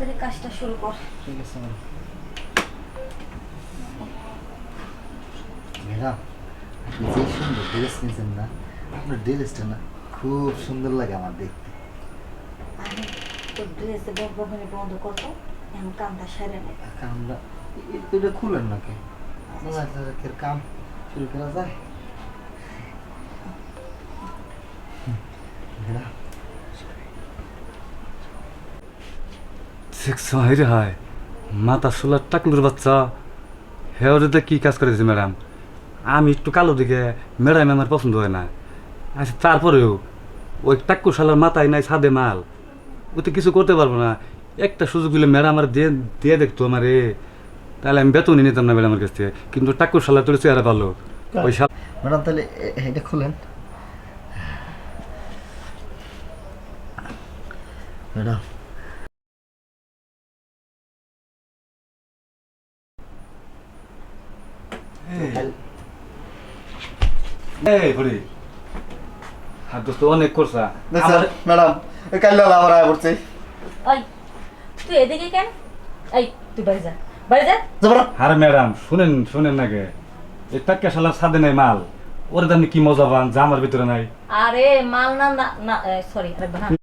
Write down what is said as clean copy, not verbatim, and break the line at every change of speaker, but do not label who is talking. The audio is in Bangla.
তাড়াতাড়ি কাজটা শুরু কর।
ঠিক আছে ম্যাডাম, আপনি যে সুন্দর ড্রেস নিয়েছেন না, আপনার ড্রেসটা না খুব সুন্দর লাগে আমার দেখতে।
আরে তোর ড্রেসে বকবকানি বন্ধ করতো, এখন কামটা সেরে নে।
কামটা এটা খুলেন নাকি? কাম শুরু করা যায়? ম্যাডাম
হায় হায়, মাথা সোলার টাকলুর বাচ্চা হেওয়ারিতে কি কাজ করেছে ম্যাডাম? আমি একটু কালো দিকে ম্যাডাম আমার পছন্দ হয় না। আচ্ছা তারপরেও ওই টাক্কু শালার মাথায় নাই ছাদে মাল, ও তো কিছু করতে পারবো না। একটা সুযোগ দিলে ম্যাডাম আমার দিয়ে দিয়ে দেখতো আমারে, তাহলে আমি বেতনই নিতাম না ম্যাডামের কাছ থেকে। কিন্তু টাক্কু শালা তোর চেহারা ভালো ওই শাল।
ম্যাডাম তাহলে এটা খুলেন। ম্যাডাম
এই বুড়ি হাত তো অনেক করছা
ম্যাডাম কাল আবার আয় পড়ছে।
ওই তুই এদিকে কেন? এই তুই বাড়ি যা, বাড়ি যা।
আরে ম্যাডাম শুনেন শুনেন নাকি, এই টাক্কা শালার ছাদে নাই মাল, ওর দামে কি মজা পান যা আমার ভিতরে নাই।
আরে মাল না না, সরি, আরে